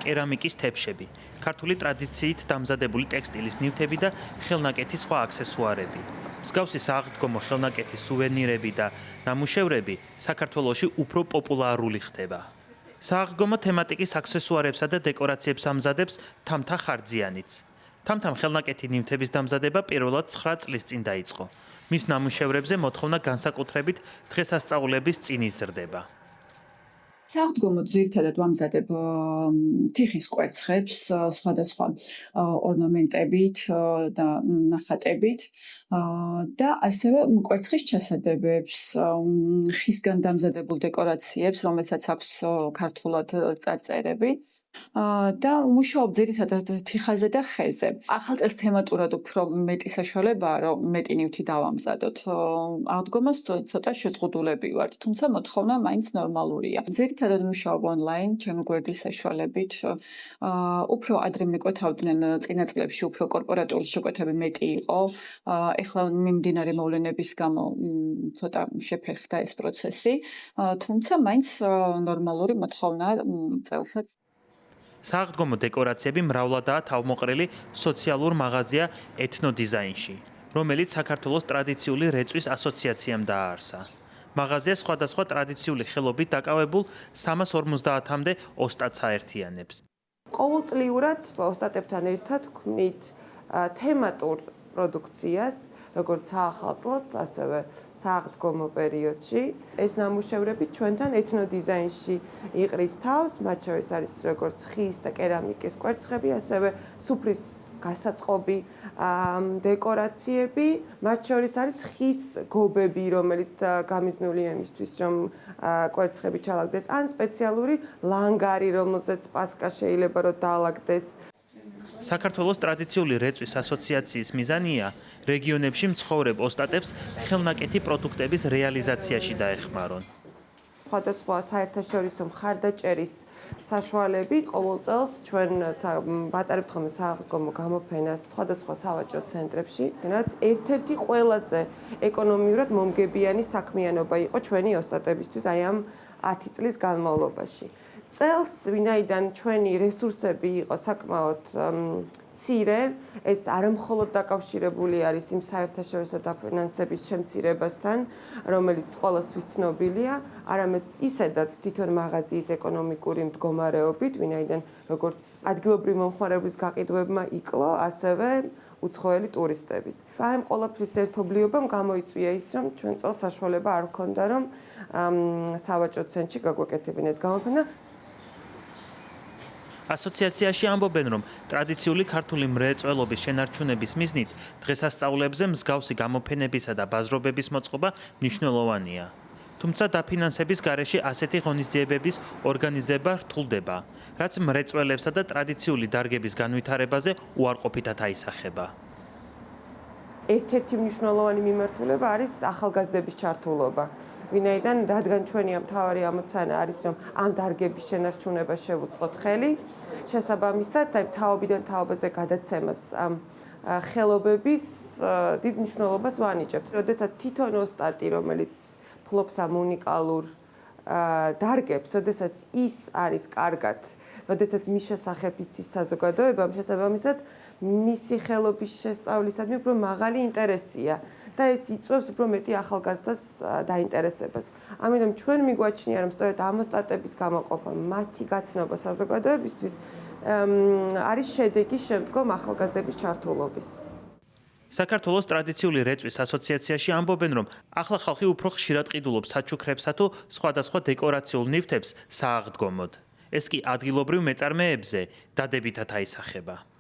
კერამიკის თეფშები, ქართული ტრადიციით დამზადებული ტექსტილის ნივთები და ხელნაკეთის სხვა აქსესუარები. მსგავსი სააღდგომო ხელნაკეთის სუვენირები და ნამუშევრები საქართველოში უფრო პოპულარული ხდება. სააღდგომო თემატიკის აქსესუარებსა და დეკორაციებს ამზადებს თამთა ხარძიანიც. თამთამ ხელნაკეთი ნივთების დამზადება პირველად 9 წლის წინ დაიწყო. მის ნამუშევრებზე მოთხოვნა განსაკუთრებით დღესასწაულების წინ იზრდება. სააღდგომოდ ძირითადად ვამზადებ თიხის კვერცხებს სხვადასხვა ორნამენტებით და ნახატებით და ასევე კვერცხის ჩასადებებს, ხისგან დამზადებულ დეკორაციებს, რომელსაც აქვს ქართულად წარწერები და მუშაობ ძირითადად თიხაზე და ხეზე. ახალ წელს თემატურად უფრო მეტი საშუალებაა, რომ მეტი ნივთი დავამზადოთ. აღდგომას ცოტა შეზღუდულები ვართ, თუმცა მოთხოვნა მაინც ნორმალურია. ძირითადად მუშაობ ონლაინ, ჩემი გვერდის საშუალებით. უფრო ადრე მეკვეთავდნენ წინა წლებში, უფრო კორპორატიული შეკვეთები მეტი იყო. ეხლა მიმდინარე მოვლენების გამო ცოტა შეფერხდა ეს პროცესი, თუმცა მაინც ნორმალური მოთხოვნაა წელსაც. სააღდგომო დეკორაციები მრავლადაა თავმოყრილი სოციალურ მაღაზია ეთნოდიზაინში, რომელიც საქართველოს ტრადიციული რეწვის ასოციაციამ დააარსა. მაღაზია სხვადასხვა ტრადიციული ხელობით დაკავებულ 350-მდე ოსტატს აერთიანებს. ყოველწლიურად ოსტატებთან ერთად ვქმნით თემატურ პროდუქციას, როგორც საახალ წლად, ასევე სააღდგომო პერიოდში. ეს ნამუშევრები ჩვენთან ეთნოდიზაინში იყრის თავს, მათ შორის არის როგორც ხის და კერამიკის კვერცხები, ასევე სუფრის გასაწყობი დეკორაციები, მათ შორის არის ხის გობები, რომელიც გამიზნულია იმისთვის, რომ კვერცხები ჩალაგდეს, ან სპეციალური ლანგარი, რომელზეც პასკა შეიძლება რომ დაალაგდეს. საქართველოს ტრადიციული რეწვის ასოციაციის მიზანია რეგიონებში მცხოვრებ ოსტატებს ხელნაკეთი პროდუქტების რეალიზაციაში დაეხმარონ. სხვადასხვა საერთაშორისო მხარდაჭერის საშუალებით ყოველ წელს ჩვენ ვატარებთ ხოლმე სააღდგომო გამოფენას სხვადასხვა სავაჭრო ცენტრებში, რაც ერთ-ერთი ყველაზე ეკონომიურად მომგებიანი საქმიანობა იყო ჩვენი ოსტატებისთვის აი ამ 10 წლის განმავლობაში. წელს, ვინაიდან ჩვენი რესურსები იყო საკმაოდ მცირე, ეს არამხოლოდ დაკავშირებული არის იმ საერთაშორისო დაფინანსების შემცირებასთან, რომელიც ყველასთვის ცნობილია, არამედ ისედაც თვითონ მაღაზიის ეკონომიკური მდგომარეობით, ვინაიდან როგორც ადგილობრივი მომხმარებლის გაყიდვებმა იკლო, ასევე უცხოელი ტურისტების. აი ამ ყველაფრის ერთობლიობამ გამოიწვია ის, რომ ჩვენ წელს საშუალება არ ჰქონდა, რომ სავაჭრო ცენტრში გაგვეკეთებინა ეს გამოფენა. ასოციაციაში ამბობენ, რომ ტრადიციული ქართული მრეწველობის შენარჩუნების მიზნით დღესასწაულებზე მსგავსი გამოფენებისა და ბაზრობების მოწყობა მნიშვნელოვანია. თუმცა დაფინანსების გარეშე ასეთი ღონისძიებების ორგანიზება რთულდება, რაც მრეწველებსა და ტრადიციული დარგების განვითარებაზე უარყოფითად აისახება. ერთ-ერთი მნიშვნელოვანი მიმართულება არის ახალგაზრდების ჩართულობა. ვინაიდან რადგან ჩვენი მთავარი ამოცანა არის, რომ ამ დარგების შენარჩუნებას შევუწყოთ ხელი, შესაბამისად, თაობიდან თაობაზე გადაცემას ამ ხელობების დიდ მნიშვნელობას ვანიჭებთ. როდესაც თვითონ ოსტატი, რომელიც ფლობს ამ უნიკალურ დარგებს, როდესაც ის არის კარგად, როდესაც მის შესახებ იცის საზოგადოებამ, შესაბამისად, მისი ხელობის შესწავლისადმი უფრო მაღალი ინტერესია და ეს იწვევს უფრო მეტი ახალგაზრდას დაინტერესებას. ამიტომ ჩვენ მიგვაჩნია, რომ სწორედ ამ ოსტატების გამოყოფა, მათი გაცნობა საზოგადოებისთვის არის შედეგი შემდგომ ახალგაზრდების ჩართულობის. საქართველოს ტრადიციული რეწვის ასოციაციაში ამბობენ, რომ ახლა ხალხი უფრო ხშირად ყიდულობს საჩუქრებსა თუ სხვადასხვა დეკორაციულ ნივთებს სააღდგომოდ. ეს კი ადგილობრივ მეწარმეებზე დადებითად აისახება.